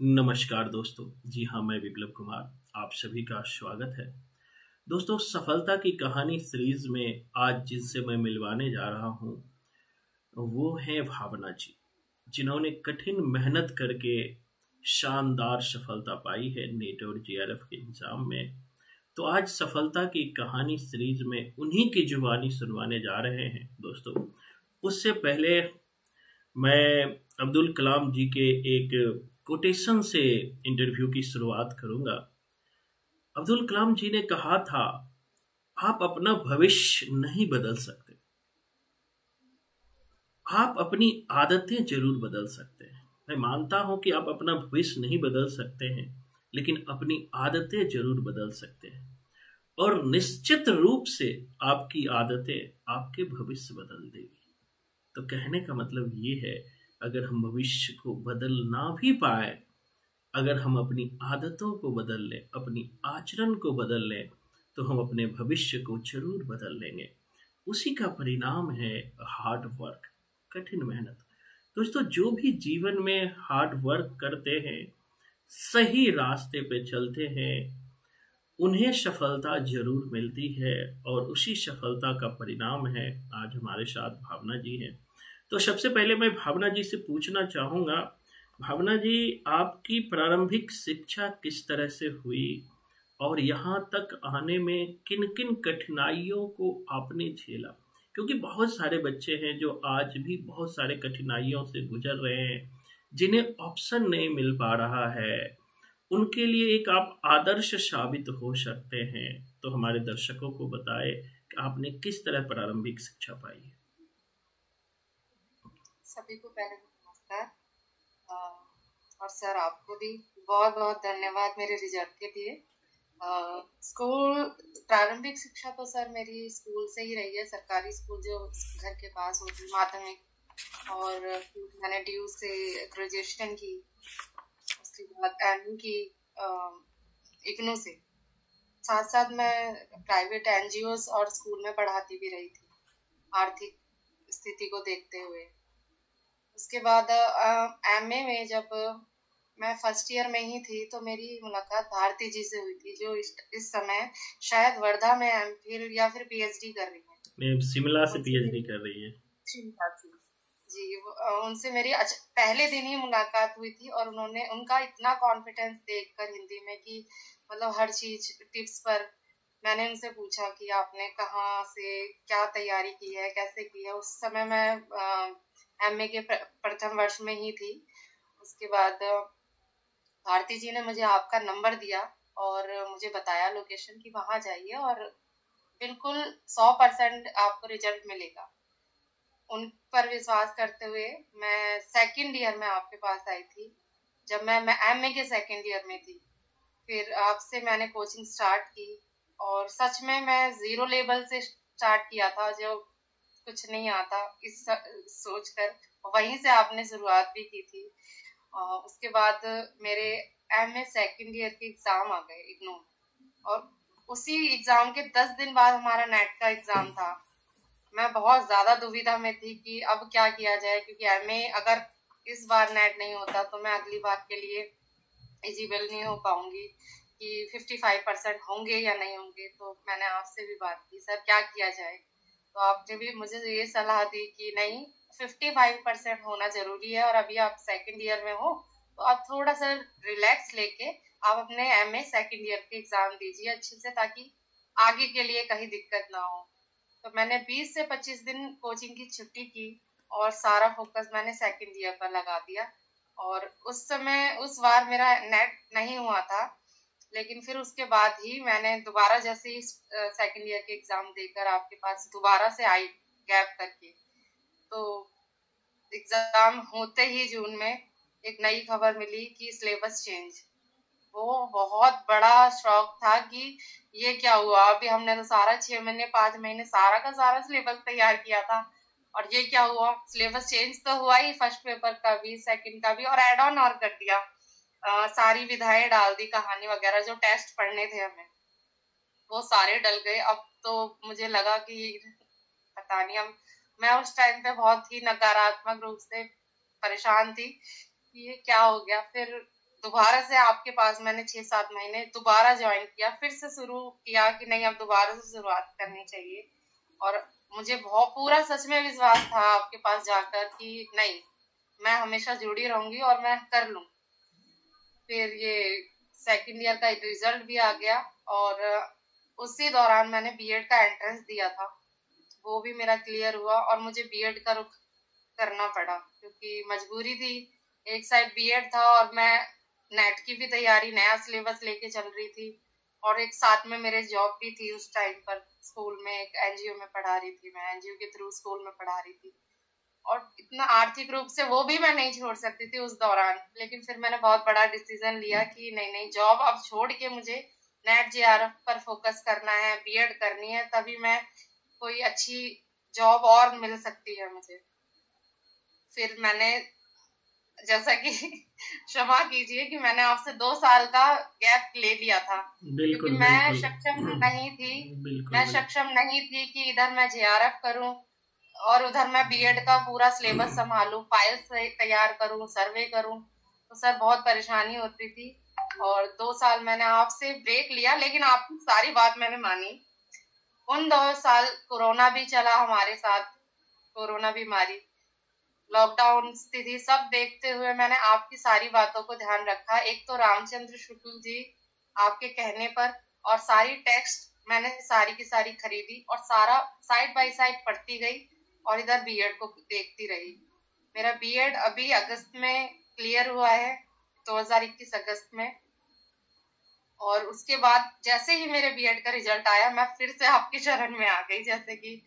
नमस्कार दोस्तों। जी हाँ, मैं विप्लव कुमार, आप सभी का स्वागत है। दोस्तों, सफलता की कहानी सीरीज में आज जिनसे मैं मिलवाने जा रहा हूँ वो है भावना जी, जिन्होंने कठिन मेहनत करके शानदार सफलता पाई है नेट और जेआरएफ के एग्जाम में। तो आज सफलता की कहानी सीरीज में उन्हीं की जुबानी सुनवाने जा रहे हैं दोस्तों। उससे पहले मैं अब्दुल कलाम जी के एक कोटेशन से इंटरव्यू की शुरुआत करूंगा। अब्दुल कलाम जी ने कहा था, आप अपना भविष्य नहीं बदल सकते, आप अपनी आदतें जरूर बदल सकते हैं। मैं मानता हूं कि आप अपना भविष्य नहीं बदल सकते हैं, लेकिन अपनी आदतें जरूर बदल सकते हैं। और निश्चित रूप से आपकी आदतें आपके भविष्य बदल देगी। तो कहने का मतलब ये है, अगर हम भविष्य को बदल ना भी पाए, अगर हम अपनी आदतों को बदल लें, अपनी आचरण को बदल लें, तो हम अपने भविष्य को जरूर बदल लेंगे। उसी का परिणाम है हार्ड वर्क, कठिन मेहनत। दोस्तों, जो भी जीवन में हार्ड वर्क करते हैं, सही रास्ते पे चलते हैं, उन्हें सफलता जरूर मिलती है। और उसी सफलता का परिणाम है आज हमारे साथ भावना जी हैं। तो सबसे पहले मैं भावना जी से पूछना चाहूंगा, भावना जी, आपकी प्रारंभिक शिक्षा किस तरह से हुई और यहाँ तक आने में किन किन कठिनाइयों को आपने झेला? क्योंकि बहुत सारे बच्चे हैं जो आज भी बहुत सारे कठिनाइयों से गुजर रहे हैं, जिन्हें ऑप्शन नहीं मिल पा रहा है। उनके लिए एक आप आदर्श साबित हो सकते हैं। तो हमारे दर्शकों को बताएं कि आपने किस तरह प्रारंभिक शिक्षा पाई है। सभी को पहले नमस्कार। और सर, आपको भी बहुत बहुत धन्यवाद मेरे रिजल्ट के लिए। स्कूल प्रारंभिक शिक्षा तो सर मेरी स्कूल से ही रही है, सरकारी स्कूल जो घर के पास होती, माध्यमिक। और मैंने ड्यू से ग्रेजुएशन की, उसके बाद एमए की इग्नू से। साथ साथ मैं प्राइवेट एनजीओ और स्कूल में पढ़ाती भी रही थी, आर्थिक स्थिति को देखते हुए। उसके बाद एमए में जब मैं फर्स्ट ईयर में ही थी तो मेरी मुलाकात भारती जी से हुई थी, जो इस समय शायद वर्धा में एमफिल या फिर पीएचडी कर रही है। मैं शिमला से उनसे पीएचडी मेरी कर रही है। शिमला से जी, उनसे मेरी पहले दिन ही मुलाकात हुई थी और उनका इतना कॉन्फिडेंस देखकर हिंदी में कि मतलब हर चीज टिप्स पर मैंने उनसे पूछा कि आपने कहाँ से क्या तैयारी की है, कैसे की है। उस समय मैं एमए के प्रथम वर्ष में ही थी। उसके बाद भारती जी ने मुझे आपका नंबर दिया और मुझे बताया लोकेशन की वहां जाइए और बिल्कुल 100% आपको रिजल्ट मिलेगा। उन पर विश्वास करते हुए मैं सेकंड ईयर में आपके पास आई थी, जब मैं एमए के सेकंड ईयर में थी। फिर आपसे मैंने कोचिंग स्टार्ट की और सच में मैं जीरो लेवल से स्टार्ट किया था, जो कुछ नहीं आता इस सोचकर। वहीं से आपने शुरुआत भी की थी। उसके बाद मेरे एमए सेकंड ईयर के एग्जाम आ गए इग्नू में, और उसी एग्जाम के 10 दिन बाद हमारा नेट का एग्जाम था। मैं बहुत ज्यादा दुविधा में थी कि अब क्या किया जाए, क्योंकि एमए अगर इस बार नेट नहीं होता तो मैं अगली बार के लिए एलिजिबल नहीं हो पाऊंगी कि 55% होंगे या नहीं होंगे। तो मैंने आपसे भी बात की, सर क्या किया जाए। तो आपने भी मुझे ये सलाह दी कि नहीं, 55% होना जरूरी है और अभी आप सेकंड ईयर में हो तो आप थोड़ा सा रिलैक्स लेके आप अपने एमए सेकंड ईयर के एग्जाम दीजिए अच्छे से, ताकि आगे के लिए कहीं दिक्कत ना हो। तो मैंने 20 से 25 दिन कोचिंग की छुट्टी की और सारा फोकस मैंने सेकंड ईयर पर लगा दिया। और उस समय उस बार मेरा नेट नहीं हुआ था, लेकिन फिर उसके बाद ही मैंने दोबारा जैसे ही सेकंड ईयर के एग्जाम देकर आपके पास दोबारा से आई, गैप करके। तो एग्जाम होते ही जून में एक नई खबर मिली कि सिलेबस चेंज। वो बहुत बड़ा शौक था कि ये क्या हुआ, अभी हमने तो सारा 6 महीने 5 महीने सारा का सारा सिलेबस तैयार किया था और ये क्या हुआ। सिलेबस चेंज तो हुआ ही, फर्स्ट पेपर का भी सेकंड का भी, और एड ऑन और कर दिया। सारी विधाएं डाल दी, कहानी वगैरह जो टेस्ट पढ़ने थे हमें वो सारे डल गए। अब तो मुझे लगा कि पता नहीं, हम मैं उस टाइम पे बहुत ही नकारात्मक रूप से परेशान थी कि ये क्या हो गया। फिर दोबारा से आपके पास मैंने 6-7 महीने दोबारा ज्वाइन किया, फिर से शुरू किया कि नहीं अब दोबारा से शुरुआत करनी चाहिए। और मुझे बहुत पूरा सच में विश्वास था आपके पास जाकर कि नहीं, मैं हमेशा जुड़ी रहूंगी और मैं कर लूं। फिर ये सेकंड ईयर का रिजल्ट भी आ गया और उसी दौरान मैंने बीएड का एंट्रेंस दिया था, वो भी मेरा क्लियर हुआ और मुझे बीएड का रुख करना पड़ा क्योंकि मजबूरी थी। एक साइड बीएड था और मैं नेट की भी तैयारी, नया सिलेबस लेके चल रही थी, और एक साथ में मेरे जॉब भी थी उस टाइम पर। स्कूल में एक एनजीओ में पढ़ा रही थी, मैं एनजीओ के थ्रू स्कूल में पढ़ा रही थी, और इतना आर्थिक रूप से वो भी मैं नहीं छोड़ सकती थी उस दौरान। लेकिन फिर मैंने बहुत बड़ा डिसीजन लिया कि नहीं नहीं, जॉब अब छोड़ के मुझे नेट जेआरएफ पर फोकस करना है, बीएड करनी है, तभी मैं कोई अच्छी जॉब और मिल सकती है मुझे। फिर मैंने, जैसा कि क्षमा कीजिए कि मैंने आपसे 2 साल का गैप ले लिया था, क्योंकि मैं सक्षम नहीं थी। मैं सक्षम नहीं थी कि इधर मैं जेआरएफ करूं और उधर मैं बीएड का पूरा सिलेबस संभालूं, फाइल तैयार करूं, सर्वे करूं। तो सर बहुत परेशानी होती थी और 2 साल मैंने आपसे ब्रेक लिया, लेकिन आपकी सारी बात मैंने मानी। उन 2 साल कोरोना भी चला हमारे साथ, कोरोना बीमारी, लॉकडाउन स्थिति सब देखते हुए मैंने आपकी सारी बातों को ध्यान रखा। एक तो रामचंद्र शुक्ल जी आपके कहने पर, और सारी टेक्स्ट मैंने सारी की सारी खरीदी और सारा साइड बाय साइड पढ़ती गई और इधर बीएड को देखती रही। मेरा बीएड अभी अगस्त में क्लियर हुआ है, 2021 अगस्त में। और उसके बाद जैसे ही मेरे बीएड का रिजल्ट आया, मैं फिर से आपके चरण में आ गई। जैसे कि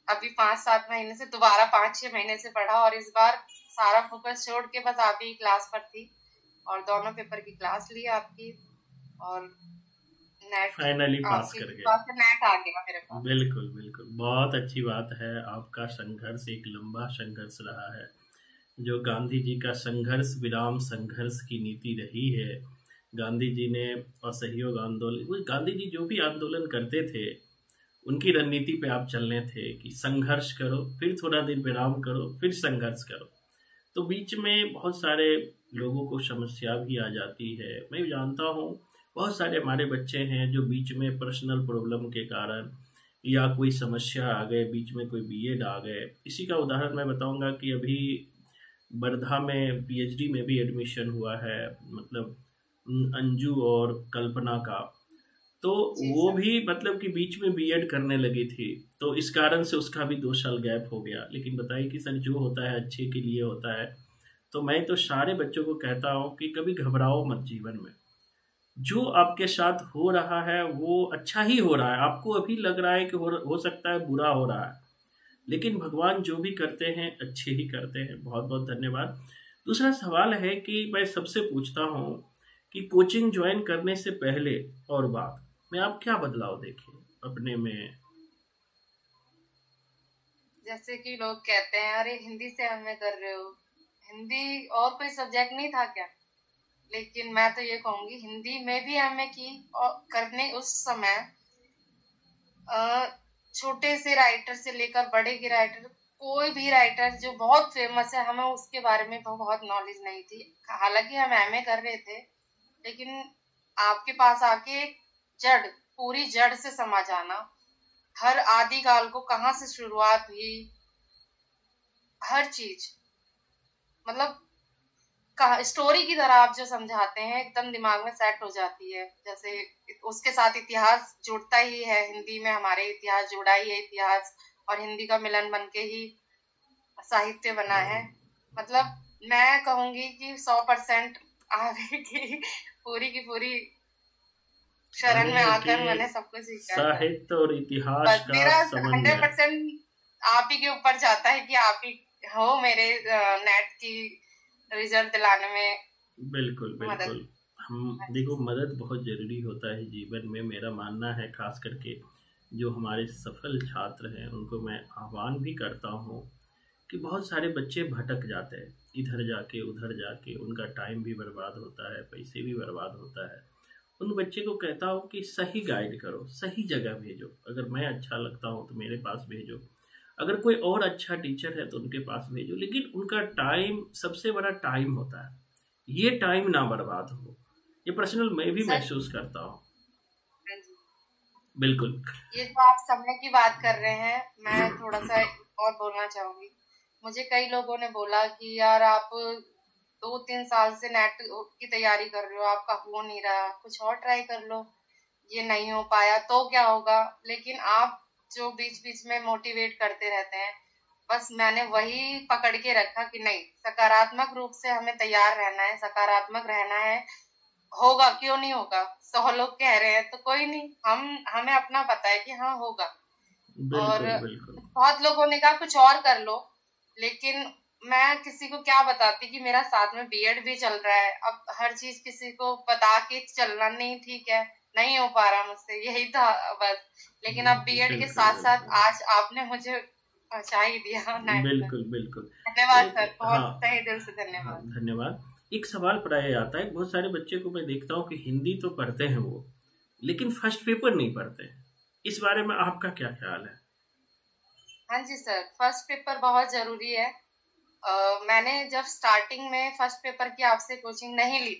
अभी 5-7 महीने से दोबारा 5-6 महीने से पढ़ा और इस बार सारा फोकस छोड़ के बस आप ही क्लास पर थी और दोनों पेपर की क्लास ली आपकी, और नेट फाइनली पास कर गए। नेट आ गया मेरे पास। बिल्कुल बिल्कुल, बहुत अच्छी बात है। आपका संघर्ष एक लंबा संघर्ष रहा है, जो गांधी जी का संघर्ष विराम संघर्ष की नीति रही है। गांधी जी ने असहयोग आंदोलन, गांधी जी जो भी आंदोलन करते थे उनकी रणनीति पे आप चलने थे कि संघर्ष करो, फिर थोड़ा दिन विराम करो, फिर संघर्ष करो। तो बीच में बहुत सारे लोगों को समस्या भी आ जाती है। मैं जानता हूँ बहुत सारे हमारे बच्चे हैं जो बीच में पर्सनल प्रॉब्लम के कारण या कोई समस्या आ गए, बीच में कोई बीएड आ गए। इसी का उदाहरण मैं बताऊंगा कि अभी वर्धा में पीएचडी में भी एडमिशन हुआ है, मतलब अंजू और कल्पना का। तो वो भी मतलब कि बीच में बीएड करने लगी थी, तो इस कारण से उसका भी 2 साल गैप हो गया। लेकिन बताइए कि सर, जो होता है अच्छे के लिए होता है। तो मैं तो सारे बच्चों को कहता हूँ कि कभी घबराओ मत जीवन में। जो आपके साथ हो रहा है वो अच्छा ही हो रहा है। आपको अभी लग रहा है कि हो सकता है बुरा हो रहा है, लेकिन भगवान जो भी करते हैं अच्छे ही करते हैं। बहुत बहुत धन्यवाद। दूसरा सवाल है कि मैं सबसे पूछता हूँ कि कोचिंग ज्वाइन करने से पहले और बाद में आप क्या बदलाव देखे अपने में? जैसे कि लोग कहते हैं अरे हिंदी से एमए कर रहे हो, हिंदी और कोई सब्जेक्ट नहीं था क्या? लेकिन मैं तो ये कहूंगी हिंदी में भी एमए की, और करने उस समय छोटे से राइटर से लेकर बड़े के राइटर, कोई भी राइटर जो बहुत फेमस है, हमें उसके बारे में तो बहुत नॉलेज नहीं थी। हालांकि हम एमए कर रहे थे, लेकिन आपके पास आके जड़, पूरी जड़ से समझ आना, हर आदिकाल को कहाँ से शुरुआत हुई, हर चीज मतलब स्टोरी की तरह आप जो समझाते हैं एकदम दिमाग में सेट हो जाती है। जैसे उसके साथ इतिहास जुड़ता ही है, हिंदी में हमारे इतिहास जुड़ा ही है, इतिहास और हिंदी का मिलन बन के ही साहित्य बना है। मतलब मैं कहूंगी कि 100% आगे की पूरी शरण में आकर मैंने सब कुछ सीखा। साहित्य और इतिहास का मेरा समन्वय 100% आप ही के ऊपर जाता है कि आप ही हो मेरे नेट की रिजल्ट दिलाने में। बिल्कुल बिल्कुल। हम देखो, मदद बहुत जरूरी होता है जीवन में, मेरा मानना है। खास करके जो हमारे सफल छात्र हैं उनको मैं आह्वान भी करता हूँ कि बहुत सारे बच्चे भटक जाते हैं, इधर जाके उधर जाके, उनका टाइम भी बर्बाद होता है, पैसे भी बर्बाद होता है। उन बच्चे को कहता हूँ कि सही गाइड करो, सही जगह भेजो। अगर मैं अच्छा लगता हूँ तो मेरे पास भेजो, अगर कोई और अच्छा टीचर है तो उनके पास भेजो। लेकिन उनका टाइम सबसे बड़ा टाइम होता है, ये टाइम ना बर्बाद हो। ये पर्सनल मैं भी सर महसूस करता हूँ। हाँ जी, बिल्कुल। ये जो आप समय की बात कर रहे हैं, मैं थोड़ा सा और बोलना चाहूंगी। मुझे कई लोगों ने बोला कि यार आप 2-3 साल से नेट की तैयारी कर रहे हो, आपका हो नहीं रहा, कुछ और ट्राई कर लो, ये नहीं हो पाया तो क्या होगा। लेकिन आप जो बीच बीच में मोटिवेट करते रहते हैं, बस मैंने वही पकड़ के रखा कि नहीं, सकारात्मक रूप से हमें तैयार रहना है, सकारात्मक रहना है। होगा, क्यों नहीं होगा, 100 लोग कह रहे हैं तो कोई नहीं, हमें अपना पता है कि हाँ होगा। और बिल्कुल बिल्कुल। बहुत लोगों ने कहा कुछ और कर लो, लेकिन मैं किसी को क्या बताती कि मेरा साथ में बीएड भी चल रहा है। अब हर चीज किसी को बता के चलना नहीं ठीक है, नहीं हो पा रहा मुझसे, यही था बस। लेकिन अब बीएड के बिल्कुल साथ साथ बिल्कुल। आज आपने मुझे पहुंचा ही दिया नेट तक। बिल्कुल बिल्कुल। धन्यवाद एक, सर, बहुत हाँ, तहे दिल से हाँ धन्यवाद। धन्यवाद। एक सवाल प्राय आता है, बहुत सारे बच्चे को मैं देखता हूँ कि हिंदी तो पढ़ते हैं वो, लेकिन फर्स्ट पेपर नहीं पढ़ते। इस बारे में आपका क्या ख्याल है? हाँ जी सर, फर्स्ट पेपर बहुत जरूरी है। मैंने जब स्टार्टिंग में फर्स्ट पेपर की आपसे कोचिंग नहीं ली,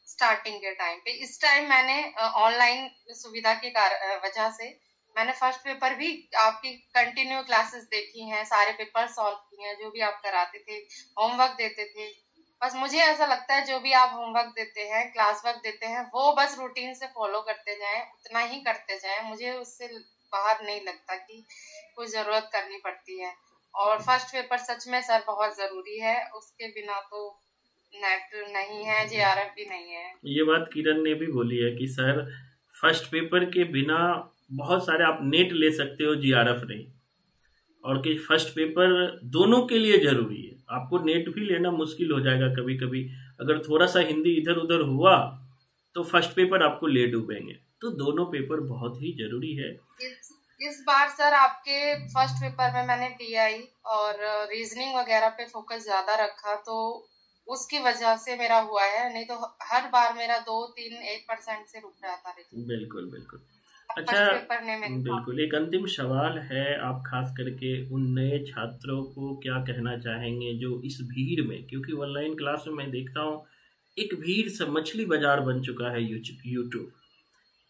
स्टार्टिंग के टाइम पे, इस टाइम मैंने ऑनलाइन सुविधा के वजह से मैंने फर्स्ट पेपर भी आपकी कंटिन्यू क्लासेस देखी हैं, सारे पेपर सॉल्व किए हैं, जो भी आप कराते थे, होमवर्क देते थे। बस मुझे ऐसा लगता है जो भी आप होमवर्क देते हैं, क्लास वर्क देते हैं, वो बस रूटीन से फॉलो करते जाएं, उतना ही करते जाएं। मुझे उससे बाहर नहीं लगता कि कोई जरूरत करनी पड़ती है। और फर्स्ट पेपर सच में सर बहुत जरूरी है, उसके बिना तो नेट नहीं है, जेआरएफ भी नहीं है। ये बात किरण ने भी बोली है कि सर फर्स्ट पेपर के बिना बहुत सारे आप नेट ले सकते हो, जीआरएफ नहीं। और कि फर्स्ट पेपर दोनों के लिए जरूरी है। आपको नेट भी लेना मुश्किल हो जाएगा कभी कभी, अगर थोड़ा सा हिंदी इधर उधर हुआ तो फर्स्ट पेपर आपको ले डूबेंगे। तो दोनों पेपर बहुत ही जरूरी है। इस इस बार सर आपके फर्स्ट पेपर में मैंने पीआई और रीजनिंग वगैरह पे फोकस ज्यादा रखा, तो उसकी वजह से मेरा हुआ है, नहीं तो हर बार मेरा 2-3-1% से रुक रहा था। लेकिन बिल्कुल बिल्कुल। अच्छा, फर्स्ट पेपर ने मेरे साथ। बिल्कुल एक अंतिम सवाल है, आप खास करके उन नए छात्रों को क्या कहना चाहेंगे जो इस भीड़ में, क्योंकि ऑनलाइन क्लास में मैं देखता हूँ एक भीड़ सा मछली बाजार बन चुका है यूट्यूब।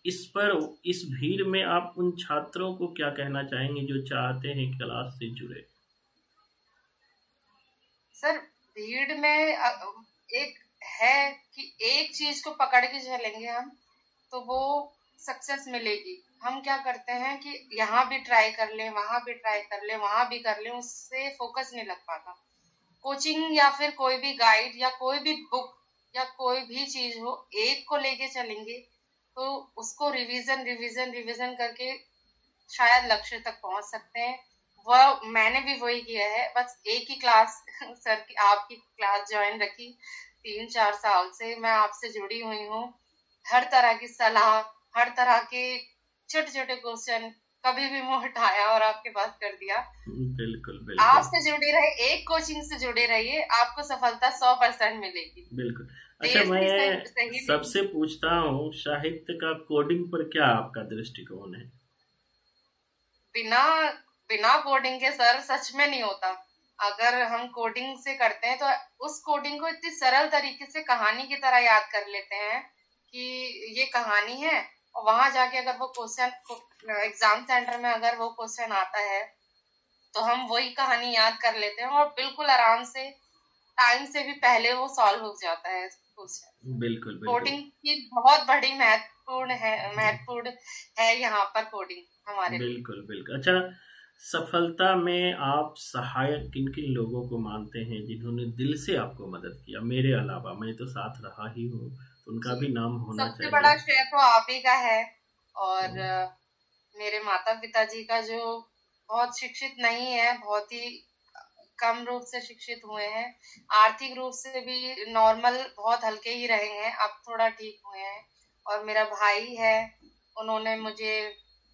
इस पर, इस भीड़ में आप उन छात्रों को क्या कहना चाहेंगे जो चाहते हैं क्लास से जुड़े? सर भीड़ में एक है कि एक चीज को पकड़ के चलेंगे हम तो वो सक्सेस मिलेगी। हम क्या करते हैं कि यहाँ भी ट्राई कर लें, वहां भी ट्राई कर लें, वहां भी कर लें, उससे फोकस नहीं लग पाता। कोचिंग या फिर कोई भी गाइड या कोई भी बुक या कोई भी चीज हो, एक को लेके चलेंगे तो उसको रिवीजन रिवीजन रिवीजन करके शायद लक्ष्य तक पहुंच सकते हैं। वह मैंने भी वही किया है, बस एक ही क्लास सर की, आपकी क्लास ज्वाइन रखी। 3-4 साल से मैं आपसे जुड़ी हुई हूँ। हर तरह की सलाह, हर तरह के छोटे छोटे क्वेश्चन कभी भी मुंह उठाया और आपके पास कर दिया। बिल्कुल बिल्कुल। आपसे जुड़े रहे, एक कोचिंग से जुड़े रहिए, आपको सफलता 100% मिलेगी। बिल्कुल। अच्छा, देर से मैं सही नहीं। सबसे पूछता हूँ, साहित्य का कोडिंग पर क्या आपका दृष्टिकोण है? बिना बिना कोडिंग के सर सच में नहीं होता। अगर हम कोडिंग से करते हैं तो उस कोडिंग को इतनी सरल तरीके से कहानी की तरह याद कर लेते हैं कि ये कहानी है, और वहां जाके अगर वो क्वेश्चन एग्जाम सेंटर में अगर वो क्वेश्चन आता है तो हम वही कहानी याद कर लेते हैं और बिल्कुल आराम से, टाइम से भी पहले वो सॉल्व हो जाता है क्वेश्चन। बिल्कुल बिल्कुल। कोडिंग की बहुत बड़ी महत्वपूर्ण है यहाँ पर कोडिंग हमारे लिए। बिल्कुल बिल्कुल। अच्छा, सफलता में आप सहायक किन किन लोगों को मानते हैं जिन्होंने दिल से आपको मदद किया? मेरे अलावा, मैं तो साथ रहा ही हूँ, तो उनका जी, भी नाम होना सबसे चाहिए। बड़ा श्रेय तो आप ही का है। और हम्म, मेरे माता पिताजी का, जो बहुत शिक्षित नहीं है, बहुत ही कम रूप से शिक्षित हुए हैं, आर्थिक रूप से भी नॉर्मल, बहुत हल्के ही रहे हैं, अब थोड़ा ठीक हुए हैं। और मेरा भाई है, उन्होंने मुझे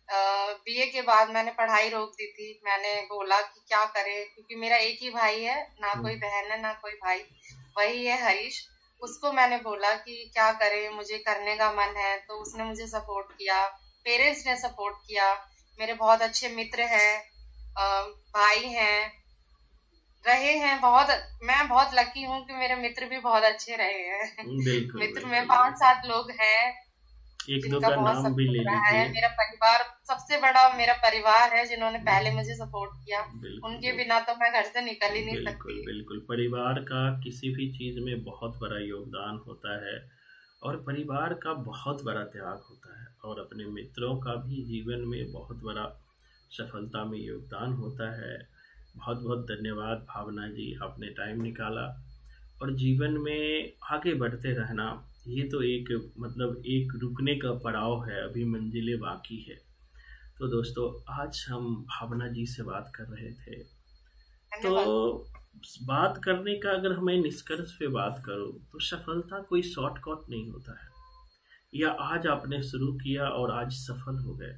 बीए के बाद, मैंने पढ़ाई रोक दी थी, मैंने बोला कि क्या करें, क्योंकि मेरा एक ही भाई है, ना कोई हम्म, बहन है ना कोई भाई, वही है हरीश। उसको मैंने बोला कि क्या करें, मुझे करने का मन है, तो उसने मुझे सपोर्ट किया, पेरेंट्स ने सपोर्ट किया, मेरे बहुत अच्छे मित्र हैं, भाई हैं, रहे हैं बहुत। मैं बहुत लकी हूँ कि मेरे मित्र भी बहुत अच्छे रहे हैं। बिल्कुल मित्र में बिल्कुल 5-7 लोग हैं एक दो जिनका का बहुत नाम भी सपोर्ट ले रहा है। लीजिए। मेरा परिवार सबसे बड़ा मेरा परिवार है, जिन्होंने पहले मुझे सपोर्ट किया। बिल्कुल उनके बिल्कुल बिना तो मैं घर से निकल ही नहीं बिल्कुल सकती। बिल्कुल परिवार का किसी भी चीज में बहुत बड़ा योगदान होता है, और परिवार का बहुत बड़ा त्याग होता है, और अपने मित्रों का भी जीवन में बहुत बड़ा सफलता में योगदान होता है। बहुत बहुत धन्यवाद भावना जी, आपने टाइम निकाला। और जीवन में आगे बढ़ते रहना, ये तो एक मतलब एक रुकने का पड़ाव है, अभी मंजिलें बाकी है। तो दोस्तों, आज हम भावना जी से बात कर रहे थे। तो धन्यवाद। बात करने का अगर मैं निष्कर्ष पे बात करूं, तो सफलता कोई शॉर्टकट नहीं होता है, या आज आपने शुरू किया और आज सफल हो गए।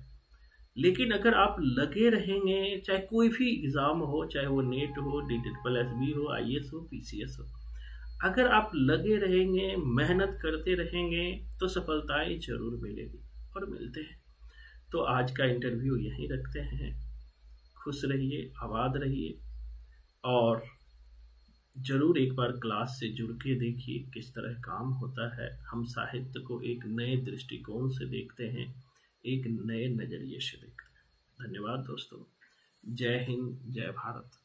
लेकिन अगर आप लगे रहेंगे, चाहे कोई भी एग्जाम हो, चाहे वो नेट हो, DSSB हो, IAS हो, PCS हो, अगर आप लगे रहेंगे, मेहनत करते रहेंगे, तो सफलताएं जरूर मिलेगी और मिलते हैं। तो आज का इंटरव्यू यहीं रखते हैं। खुश रहिए, आबाद रहिए, और जरूर एक बार क्लास से जुड़ के देखिए किस तरह काम होता है। हम साहित्य को एक नए दृष्टिकोण से देखते हैं, एक नए नजरिए से देखते हैं। धन्यवाद दोस्तों। जय हिंद, जय भारत।